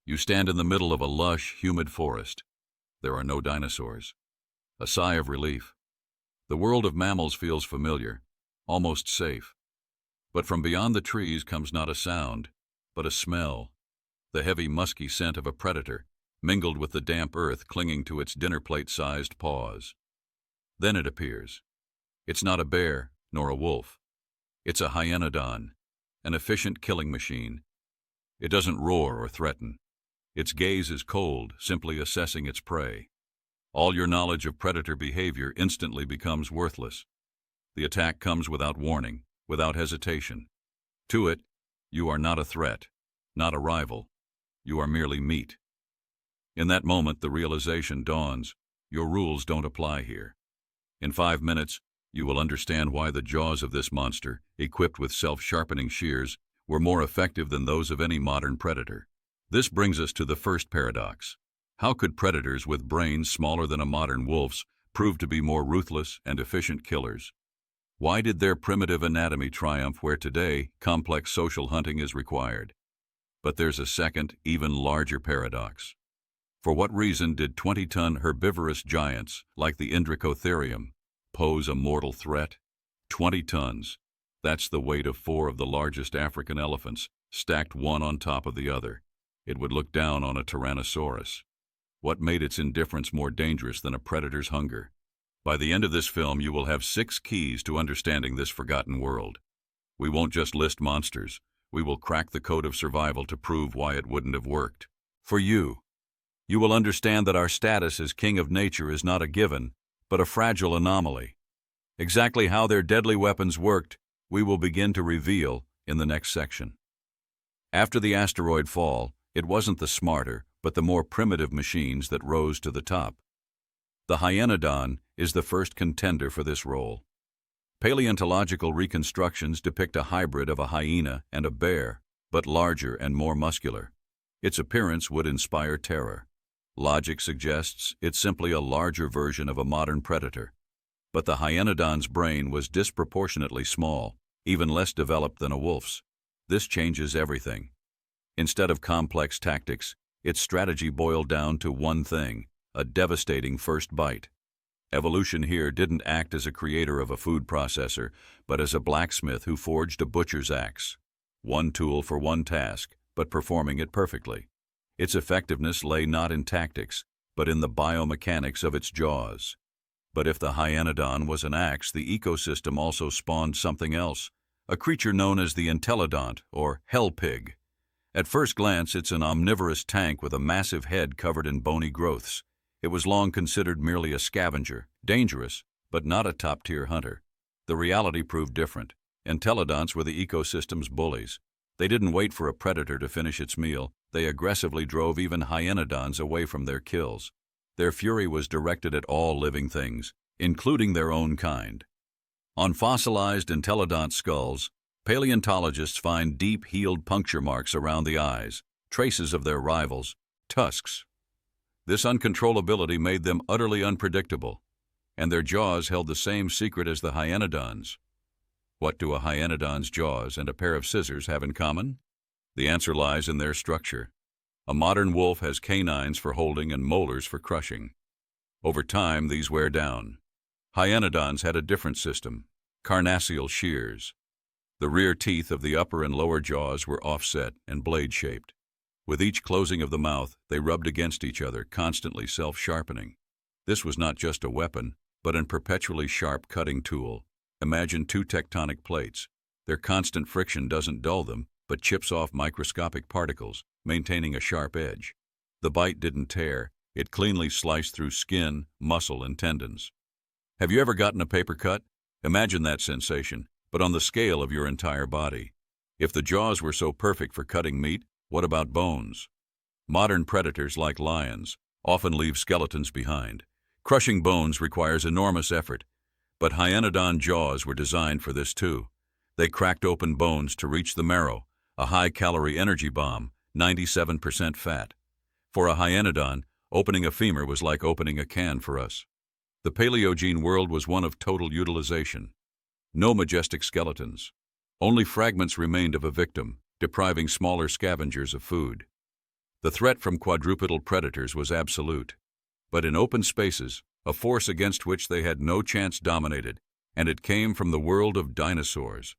You stand in the middle of a lush, humid forest. There are no dinosaurs. A sigh of relief. The world of mammals feels familiar, almost safe. But from beyond the trees comes not a sound, but a smell. The heavy, musky scent of a predator, mingled with the damp earth clinging to its dinner plate-sized paws. Then it appears. It's not a bear, nor a wolf. It's a hyaenodon, an efficient killing machine. It doesn't roar or threaten. Its gaze is cold, simply assessing its prey. All your knowledge of predator behavior instantly becomes worthless. The attack comes without warning, without hesitation. To it, you are not a threat, not a rival. You are merely meat. In that moment, the realization dawns: your rules don't apply here. In 5 minutes, you will understand why the jaws of this monster, equipped with self-sharpening shears, were more effective than those of any modern predator. This brings us to the first paradox. How could predators with brains smaller than a modern wolf's prove to be more ruthless and efficient killers? Why did their primitive anatomy triumph where today complex social hunting is required? But there's a second, even larger paradox. For what reason did 20-ton herbivorous giants, like the Indricotherium, pose a mortal threat? 20 tons. That's the weight of 4 of the largest African elephants, stacked one on top of the other. It would look down on a Tyrannosaurus. What made its indifference more dangerous than a predator's hunger? By the end of this film, you will have 6 keys to understanding this forgotten world. We won't just list monsters. We will crack the code of survival to prove why it wouldn't have worked. For you. You will understand that our status as king of nature is not a given, but a fragile anomaly. Exactly how their deadly weapons worked, we will begin to reveal in the next section. After the asteroid fall, it wasn't the smarter, but the more primitive machines that rose to the top. The Hyaenodon is the first contender for this role. Paleontological reconstructions depict a hybrid of a hyena and a bear, but larger and more muscular. Its appearance would inspire terror. Logic suggests it's simply a larger version of a modern predator. But the Hyaenodon's brain was disproportionately small, even less developed than a wolf's. This changes everything. Instead of complex tactics, its strategy boiled down to one thing: a devastating first bite. Evolution here didn't act as a creator of a food processor, but as a blacksmith who forged a butcher's axe. One tool for one task, but performing it perfectly. Its effectiveness lay not in tactics, but in the biomechanics of its jaws. But if the Hyaenodon was an axe, the ecosystem also spawned something else, a creature known as the entelodont, or hell pig. At first glance, it's an omnivorous tank with a massive head covered in bony growths. It was long considered merely a scavenger, dangerous, but not a top-tier hunter. The reality proved different. Entelodonts were the ecosystem's bullies. They didn't wait for a predator to finish its meal. They aggressively drove even hyaenodons away from their kills. Their fury was directed at all living things, including their own kind. On fossilized entelodont skulls, paleontologists find deep healed puncture marks around the eyes, traces of their rivals' tusks. This uncontrollability made them utterly unpredictable, and their jaws held the same secret as the hyaenodons. What do a hyaenodon's jaws and a pair of scissors have in common? The answer lies in their structure. A modern wolf has canines for holding and molars for crushing. Over time, these wear down. Hyaenodons had a different system: carnassial shears. The rear teeth of the upper and lower jaws were offset and blade-shaped. With each closing of the mouth, they rubbed against each other, constantly self-sharpening. This was not just a weapon, but an perpetually sharp cutting tool. Imagine 2 tectonic plates. Their constant friction doesn't dull them, but chips off microscopic particles, maintaining a sharp edge. The bite didn't tear. It cleanly sliced through skin, muscle, and tendons. Have you ever gotten a paper cut? Imagine that sensation, but on the scale of your entire body. If the jaws were so perfect for cutting meat, what about bones? Modern predators, like lions, often leave skeletons behind. Crushing bones requires enormous effort, but hyaenodon jaws were designed for this too. They cracked open bones to reach the marrow, a high-calorie energy bomb, 97% fat. For a hyaenodon, opening a femur was like opening a can for us. The Paleogene world was one of total utilization. No majestic skeletons. Only fragments remained of a victim, depriving smaller scavengers of food. The threat from quadrupedal predators was absolute. But in open spaces, a force against which they had no chance dominated, and it came from the world of dinosaurs.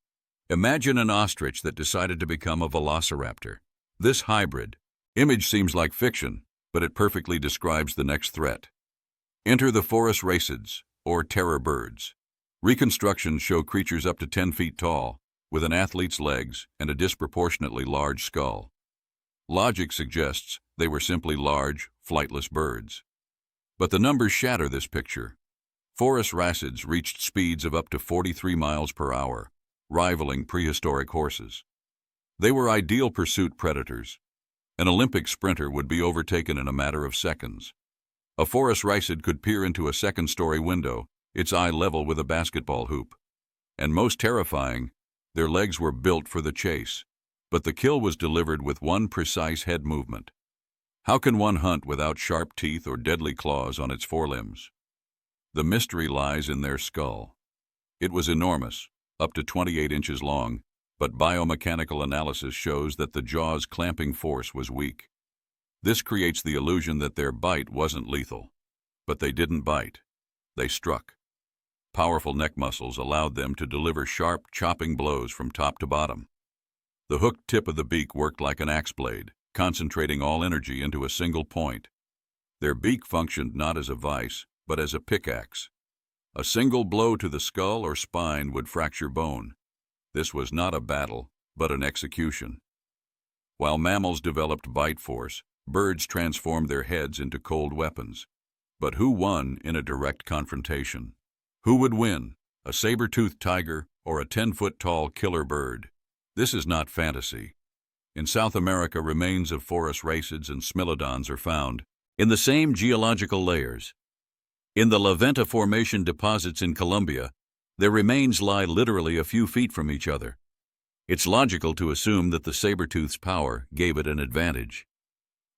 Imagine an ostrich that decided to become a velociraptor. This hybrid image seems like fiction, but it perfectly describes the next threat. Enter the Phorusrhacos, or terror birds. Reconstructions show creatures up to 10 feet tall, with an athlete's legs and a disproportionately large skull. Logic suggests they were simply large, flightless birds. But the numbers shatter this picture. Phorusrhacos reached speeds of up to 43 miles per hour, rivaling prehistoric horses. They were ideal pursuit predators. An Olympic sprinter would be overtaken in a matter of seconds. A Phorusrhacid could peer into a second-story window, its eye level with a basketball hoop. And most terrifying, their legs were built for the chase, but the kill was delivered with one precise head movement. How can one hunt without sharp teeth or deadly claws on its forelimbs? The mystery lies in their skull. It was enormous, up to 28 inches long, but biomechanical analysis shows that the jaw's clamping force was weak. This creates the illusion that their bite wasn't lethal. But they didn't bite. They struck. Powerful neck muscles allowed them to deliver sharp, chopping blows from top to bottom. The hooked tip of the beak worked like an axe blade, concentrating all energy into a single point. Their beak functioned not as a vise, but as a pickaxe. A single blow to the skull or spine would fracture bone. This was not a battle, but an execution. While mammals developed bite force, birds transformed their heads into cold weapons. But who won in a direct confrontation? Who would win, a saber-toothed tiger or a 10-foot-tall killer bird? This is not fantasy. In South America, remains of Phorusrhacids and Smilodons are found in the same geological layers. In the La Venta Formation deposits in Colombia, their remains lie literally a few feet from each other. It's logical to assume that the saber-tooth's power gave it an advantage.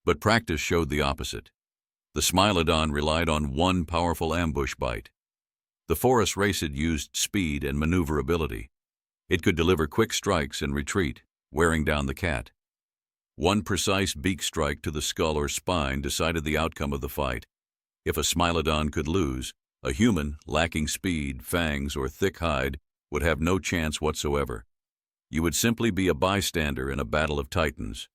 But practice showed the opposite. The Smilodon relied on one powerful ambush bite. The Phorusrhacid used speed and maneuverability. It could deliver quick strikes and retreat, wearing down the cat. One precise beak strike to the skull or spine decided the outcome of the fight. If a Smilodon could lose, a human, lacking speed, fangs, or thick hide, would have no chance whatsoever. You would simply be a bystander in a battle of titans.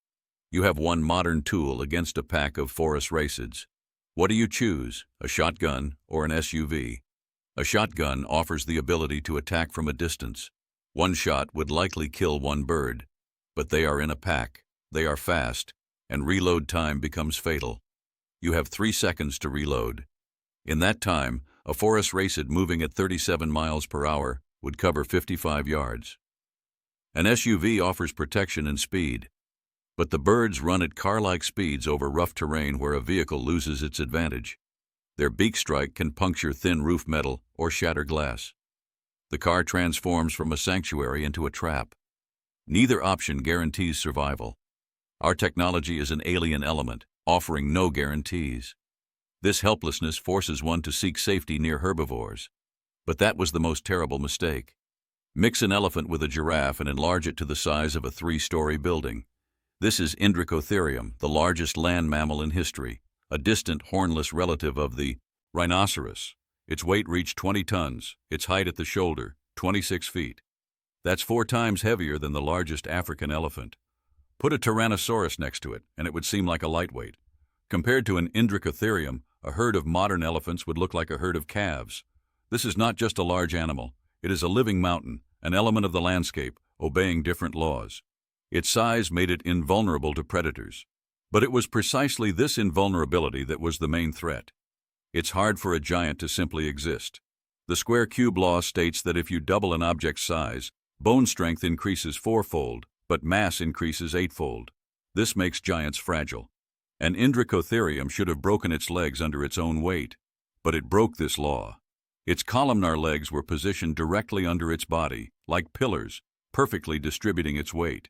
You have one modern tool against a pack of Phorusrhacids. What do you choose, a shotgun or an SUV? A shotgun offers the ability to attack from a distance. One shot would likely kill one bird, but they are in a pack, they are fast, and reload time becomes fatal. You have 3 seconds to reload. In that time, a Phorusrhacid moving at 37 miles per hour would cover 55 yards. An SUV offers protection and speed, but the birds run at car-like speeds over rough terrain where a vehicle loses its advantage. Their beak strike can puncture thin roof metal or shatter glass. The car transforms from a sanctuary into a trap. Neither option guarantees survival. Our technology is an alien element, offering no guarantees. This helplessness forces one to seek safety near herbivores. But that was the most terrible mistake. Mix an elephant with a giraffe and enlarge it to the size of a 3-story building. This is Indricotherium, the largest land mammal in history, a distant hornless relative of the rhinoceros. Its weight reached 20 tons, its height at the shoulder, 26 feet. That's 4 times heavier than the largest African elephant. Put a Tyrannosaurus next to it, and it would seem like a lightweight. Compared to an Indricotherium, a herd of modern elephants would look like a herd of calves. This is not just a large animal. It is a living mountain, an element of the landscape, obeying different laws. Its size made it invulnerable to predators. But it was precisely this invulnerability that was the main threat. It's hard for a giant to simply exist. The square cube law states that if you double an object's size, bone strength increases 4-fold, but mass increases 8-fold. This makes giants fragile. An Indricotherium should have broken its legs under its own weight, but it broke this law. Its columnar legs were positioned directly under its body, like pillars, perfectly distributing its weight.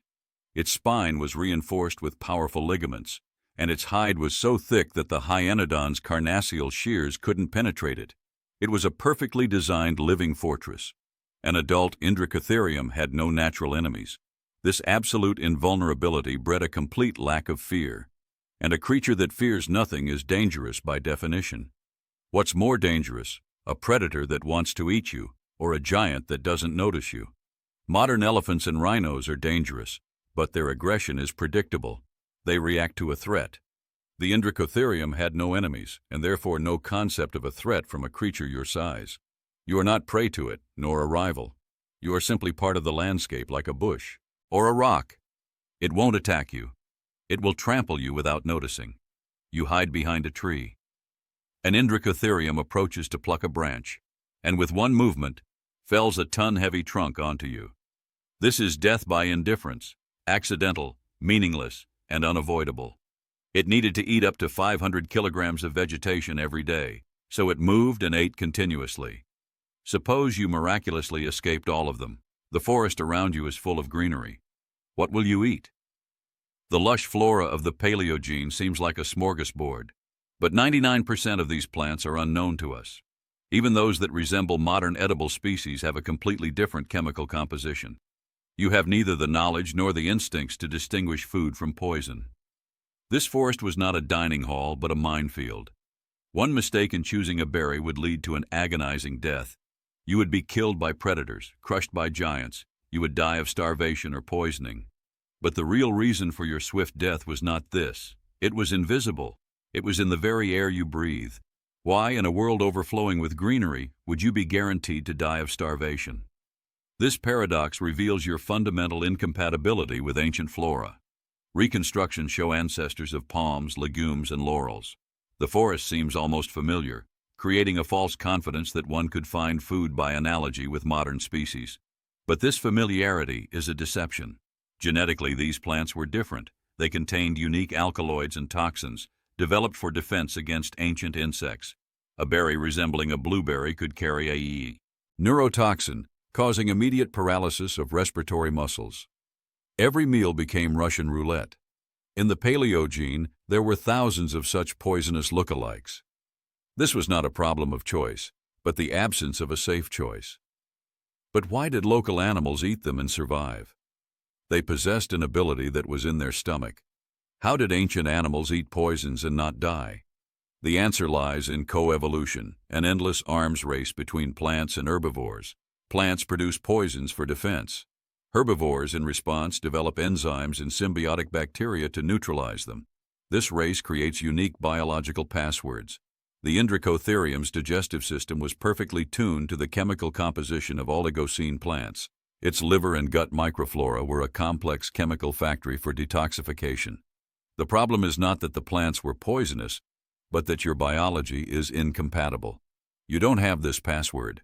Its spine was reinforced with powerful ligaments, and its hide was so thick that the Hyaenodon's carnassial shears couldn't penetrate it. It was a perfectly designed living fortress. An adult Indricotherium had no natural enemies. This absolute invulnerability bred a complete lack of fear. And a creature that fears nothing is dangerous by definition. What's more dangerous, a predator that wants to eat you, or a giant that doesn't notice you? Modern elephants and rhinos are dangerous, but their aggression is predictable. They react to a threat. The Indricotherium had no enemies, and therefore no concept of a threat from a creature your size. You are not prey to it, nor a rival. You are simply part of the landscape like a bush or a rock. It won't attack you. It will trample you without noticing. You hide behind a tree. An Indricotherium approaches to pluck a branch, and with one movement, fells a ton-heavy trunk onto you. This is death by indifference, accidental, meaningless, and unavoidable. It needed to eat up to 500 kilograms of vegetation every day, so it moved and ate continuously. Suppose you miraculously escaped all of them. The forest around you is full of greenery. What will you eat? The lush flora of the Paleogene seems like a smorgasbord, but 99% of these plants are unknown to us. Even those that resemble modern edible species have a completely different chemical composition. You have neither the knowledge nor the instincts to distinguish food from poison. This forest was not a dining hall, but a minefield. One mistake in choosing a berry would lead to an agonizing death. You would be killed by predators, crushed by giants. You would die of starvation or poisoning. But the real reason for your swift death was not this. It was invisible. It was in the very air you breathe. Why, in a world overflowing with greenery, would you be guaranteed to die of starvation? This paradox reveals your fundamental incompatibility with ancient flora. Reconstructions show ancestors of palms, legumes, and laurels. The forest seems almost familiar, creating a false confidence that one could find food by analogy with modern species. But this familiarity is a deception. Genetically, these plants were different. They contained unique alkaloids and toxins, developed for defense against ancient insects. A berry resembling a blueberry could carry a neurotoxin, causing immediate paralysis of respiratory muscles. Every meal became Russian roulette. In the Paleogene, there were thousands of such poisonous lookalikes. This was not a problem of choice, but the absence of a safe choice. But why did local animals eat them and survive? They possessed an ability that was in their stomach. How did ancient animals eat poisons and not die? The answer lies in coevolution, an endless arms race between plants and herbivores. Plants produce poisons for defense. Herbivores, in response, develop enzymes and symbiotic bacteria to neutralize them. This race creates unique biological passwords. The Indricotherium's digestive system was perfectly tuned to the chemical composition of Oligocene plants. Its liver and gut microflora were a complex chemical factory for detoxification. The problem is not that the plants were poisonous, but that your biology is incompatible. You don't have this password.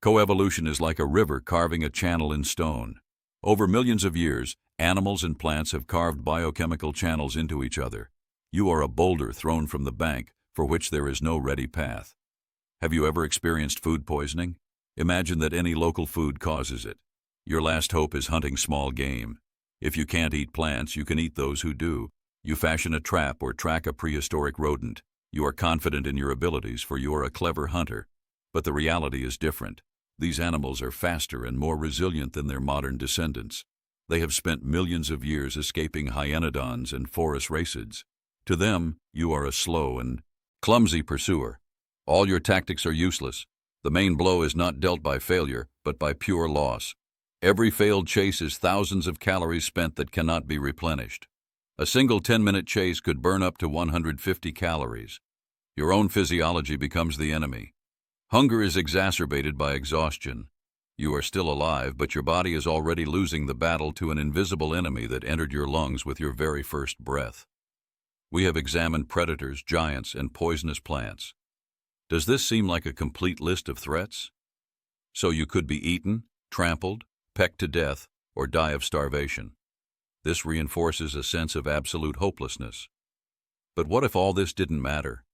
Coevolution is like a river carving a channel in stone. Over millions of years, animals and plants have carved biochemical channels into each other. You are a boulder thrown from the bank for which there is no ready path. Have you ever experienced food poisoning? Imagine that any local food causes it. Your last hope is hunting small game. If you can't eat plants, you can eat those who do. You fashion a trap or track a prehistoric rodent. You are confident in your abilities, for you are a clever hunter. But the reality is different. These animals are faster and more resilient than their modern descendants. They have spent millions of years escaping Hyaenodons and Phorusrhacos. To them, you are a slow and clumsy pursuer. All your tactics are useless. The main blow is not dealt by failure, but by pure loss. Every failed chase is thousands of calories spent that cannot be replenished. A single 10-minute chase could burn up to 150 calories. Your own physiology becomes the enemy. Hunger is exacerbated by exhaustion. You are still alive, but your body is already losing the battle to an invisible enemy that entered your lungs with your very first breath. We have examined predators, giants, and poisonous plants. Does this seem like a complete list of threats? So you could be eaten, trampled, pecked to death, or die of starvation. This reinforces a sense of absolute hopelessness. But what if all this didn't matter?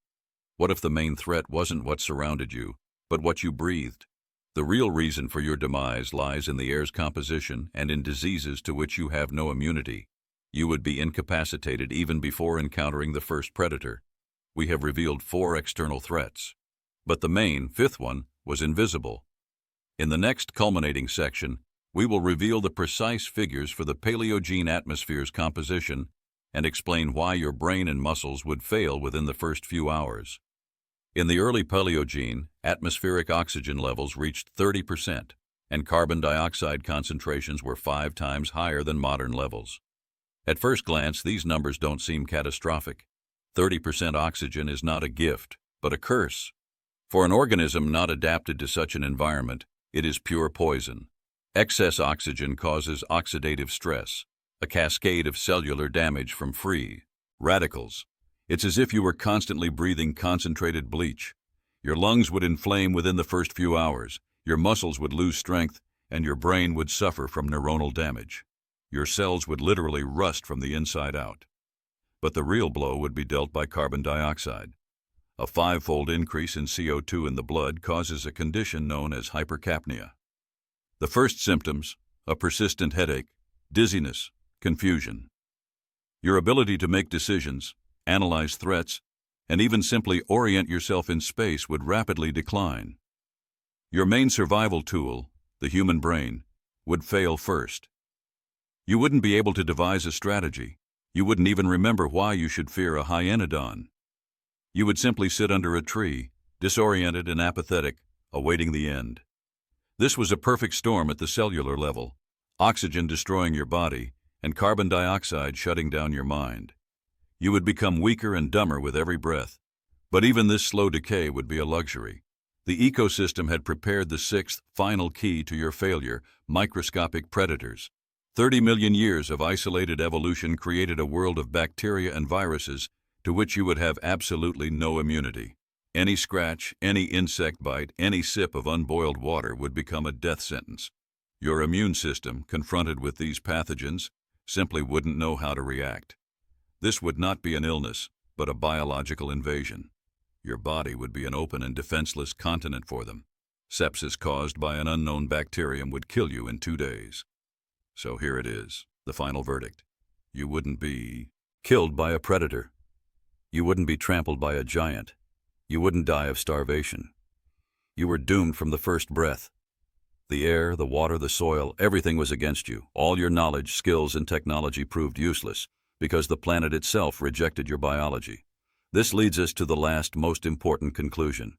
What if the main threat wasn't what surrounded you, but what you breathed? The real reason for your demise lies in the air's composition and in diseases to which you have no immunity. You would be incapacitated even before encountering the first predator. We have revealed 4 external threats, but the main, 5th one, was invisible. In the next culminating section, we will reveal the precise figures for the Paleogene atmosphere's composition and explain why your brain and muscles would fail within the first few hours. In the early Paleogene, atmospheric oxygen levels reached 30%, and carbon dioxide concentrations were 5 times higher than modern levels. At first glance, these numbers don't seem catastrophic. 30% oxygen is not a gift, but a curse. For an organism not adapted to such an environment, it is pure poison. Excess oxygen causes oxidative stress, a cascade of cellular damage from free radicals. It's as if you were constantly breathing concentrated bleach. Your lungs would inflame within the first few hours, your muscles would lose strength, and your brain would suffer from neuronal damage. Your cells would literally rust from the inside out. But the real blow would be dealt by carbon dioxide. A 5-fold increase in CO2 in the blood causes a condition known as hypercapnia. The first symptoms: a persistent headache, dizziness, confusion. Your ability to make decisions, analyze threats, and even simply orient yourself in space would rapidly decline. Your main survival tool, the human brain, would fail first. You wouldn't be able to devise a strategy. You wouldn't even remember why you should fear a hyaenodon. You would simply sit under a tree, disoriented and apathetic, awaiting the end. This was a perfect storm at the cellular level, oxygen destroying your body, and carbon dioxide shutting down your mind. You would become weaker and dumber with every breath. But even this slow decay would be a luxury. The ecosystem had prepared the 6th, final key to your failure: microscopic predators. 30 million years of isolated evolution created a world of bacteria and viruses to which you would have absolutely no immunity. Any scratch, any insect bite, any sip of unboiled water would become a death sentence. Your immune system, confronted with these pathogens, simply wouldn't know how to react. This would not be an illness, but a biological invasion. Your body would be an open and defenseless continent for them. Sepsis caused by an unknown bacterium would kill you in 2 days. So here it is, the final verdict. You wouldn't be killed by a predator. You wouldn't be trampled by a giant. You wouldn't die of starvation. You were doomed from the first breath. The air, the water, the soil, everything was against you. All your knowledge, skills, and technology proved useless because the planet itself rejected your biology. This leads us to the last, most important conclusion.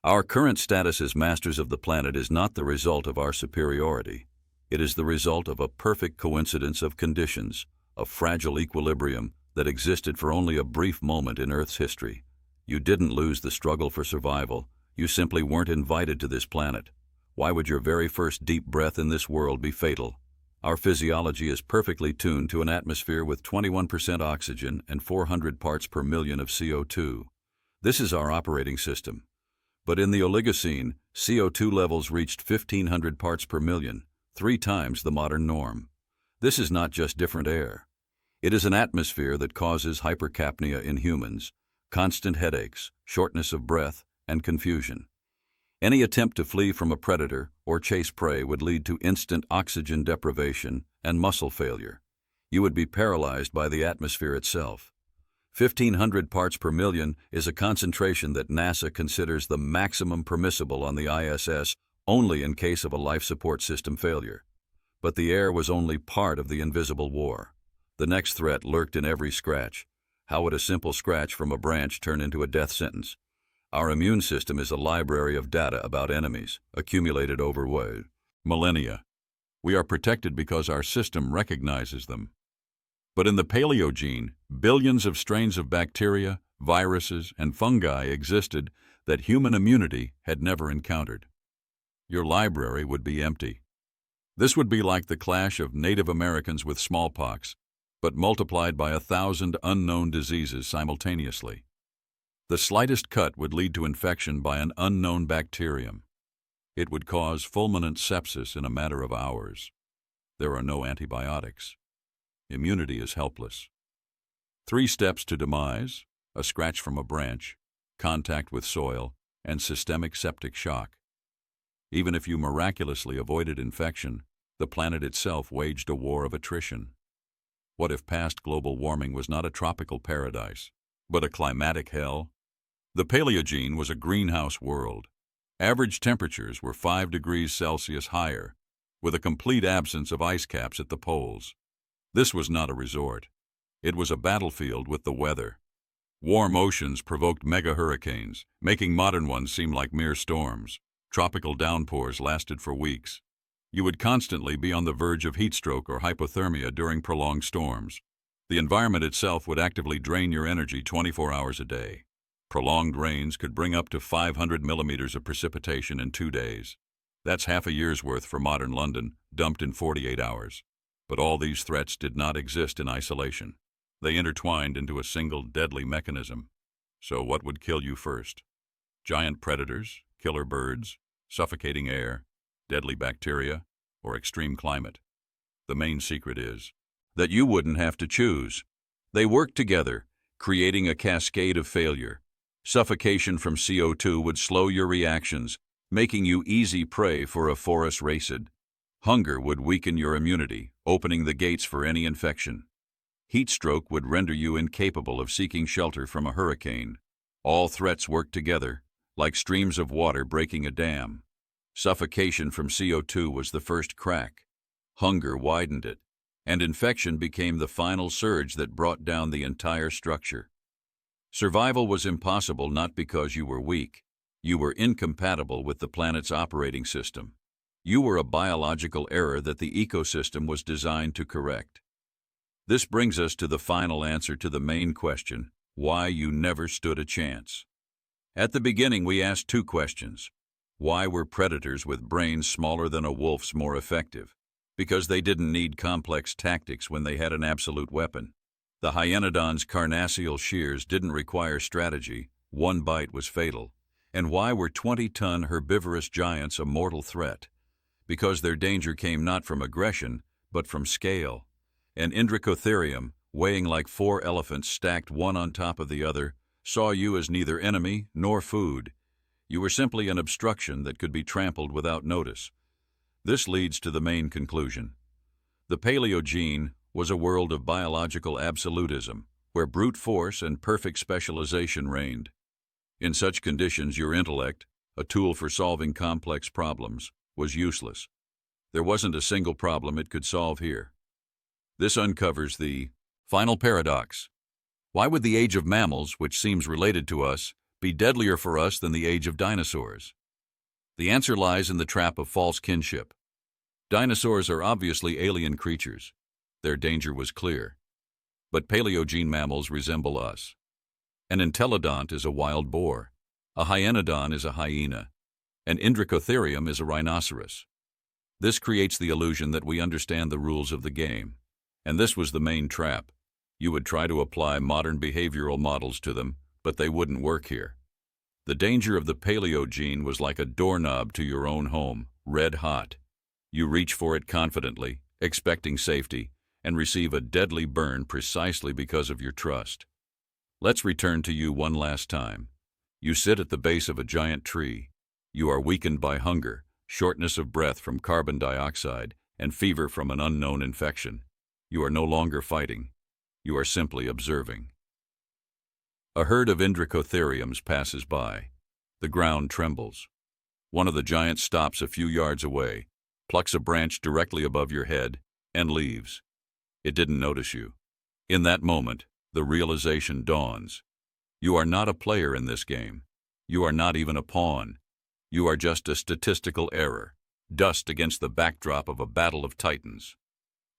Our current status as masters of the planet is not the result of our superiority. It is the result of a perfect coincidence of conditions, a fragile equilibrium that existed for only a brief moment in Earth's history. You didn't lose the struggle for survival. You simply weren't invited to this planet. Why would your very first deep breath in this world be fatal? Our physiology is perfectly tuned to an atmosphere with 21% oxygen and 400 parts per million of CO2. This is our operating system. But in the Oligocene, CO2 levels reached 1,500 parts per million, 3 times the modern norm. This is not just different air. It is an atmosphere that causes hypercapnia in humans, constant headaches, shortness of breath, and confusion. Any attempt to flee from a predator or chase prey would lead to instant oxygen deprivation and muscle failure. You would be paralyzed by the atmosphere itself. 1,500 parts per million is a concentration that NASA considers the maximum permissible on the ISS only in case of a life support system failure. But the air was only part of the invisible war. The next threat lurked in every scratch. How would a simple scratch from a branch turn into a death sentence? Our immune system is a library of data about enemies, accumulated over millennia. We are protected because our system recognizes them. But in the Paleogene, billions of strains of bacteria, viruses, and fungi existed that human immunity had never encountered. Your library would be empty. This would be like the clash of Native Americans with smallpox, but multiplied by 1,000 unknown diseases simultaneously. The slightest cut would lead to infection by an unknown bacterium. It would cause fulminant sepsis in a matter of hours. There are no antibiotics. Immunity is helpless. 3 steps to demise: a scratch from a branch, contact with soil, and systemic septic shock. Even if you miraculously avoided infection, the planet itself waged a war of attrition. What if past global warming was not a tropical paradise, but a climatic hell? The Paleogene was a greenhouse world. Average temperatures were 5 degrees Celsius higher, with a complete absence of ice caps at the poles. This was not a resort. It was a battlefield with the weather. Warm oceans provoked mega hurricanes, making modern ones seem like mere storms. Tropical downpours lasted for weeks. You would constantly be on the verge of heat stroke or hypothermia during prolonged storms. The environment itself would actively drain your energy 24 hours a day. Prolonged rains could bring up to 500 millimeters of precipitation in 2 days. That's half a year's worth for modern London, dumped in 48 hours. But all these threats did not exist in isolation. They intertwined into a single deadly mechanism. So what would kill you first? Giant predators, killer birds, suffocating air, deadly bacteria, or extreme climate? The main secret is that you wouldn't have to choose. They work together, creating a cascade of failure. Suffocation from CO2 would slow your reactions, making you easy prey for a Phorusrhacid. Hunger would weaken your immunity, opening the gates for any infection. Heat stroke would render you incapable of seeking shelter from a hurricane. All threats worked together, like streams of water breaking a dam. Suffocation from CO2 was the first crack. Hunger widened it, and infection became the final surge that brought down the entire structure. Survival was impossible not because you were weak. You were incompatible with the planet's operating system. You were a biological error that the ecosystem was designed to correct. This brings us to the final answer to the main question, why you never stood a chance. At the beginning, we asked 2 questions. Why were predators with brains smaller than a wolf's more effective? Because they didn't need complex tactics when they had an absolute weapon. The Hyaenodon's carnassial shears didn't require strategy. One bite was fatal. And why were 20-ton herbivorous giants a mortal threat? Because their danger came not from aggression, but from scale. An Indricotherium, weighing like 4 elephants stacked one on top of the other, saw you as neither enemy nor food. You were simply an obstruction that could be trampled without notice. This leads to the main conclusion. The Paleogene was a world of biological absolutism, where brute force and perfect specialization reigned. In such conditions, your intellect, a tool for solving complex problems, was useless. There wasn't a single problem it could solve here. This uncovers the final paradox. Why would the age of mammals, which seems related to us, be deadlier for us than the age of dinosaurs? The answer lies in the trap of false kinship. Dinosaurs are obviously alien creatures. Their danger was clear. But Paleogene mammals resemble us. An entelodont is a wild boar. A hyaenodon is a hyena. An Indricotherium is a rhinoceros. This creates the illusion that we understand the rules of the game. And this was the main trap. You would try to apply modern behavioral models to them, but they wouldn't work here. The danger of the Paleogene was like a doorknob to your own home, red hot. You reach for it confidently, expecting safety, and receive a deadly burn precisely because of your trust. Let's return to you one last time. You sit at the base of a giant tree. You are weakened by hunger, shortness of breath from carbon dioxide, and fever from an unknown infection. You are no longer fighting. You are simply observing. A herd of Indricotheriums passes by. The ground trembles. One of the giants stops a few yards away, plucks a branch directly above your head, and leaves. It didn't notice you. In that moment, the realization dawns. You are not a player in this game. You are not even a pawn. You are just a statistical error, dust against the backdrop of a battle of titans.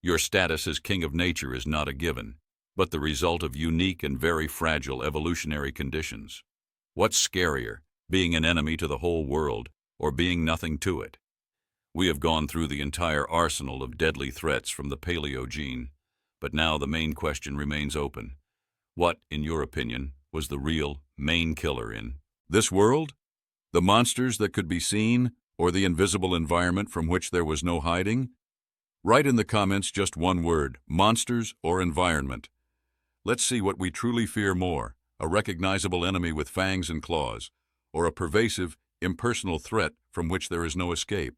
Your status as king of nature is not a given, but the result of unique and very fragile evolutionary conditions. What's scarier, being an enemy to the whole world, or being nothing to it? We have gone through the entire arsenal of deadly threats from the Paleogene, but now the main question remains open. What, in your opinion, was the real main killer in this world? The monsters that could be seen, or the invisible environment from which there was no hiding? Write in the comments just one word, monsters or environment. Let's see what we truly fear more, a recognizable enemy with fangs and claws, or a pervasive, impersonal threat from which there is no escape.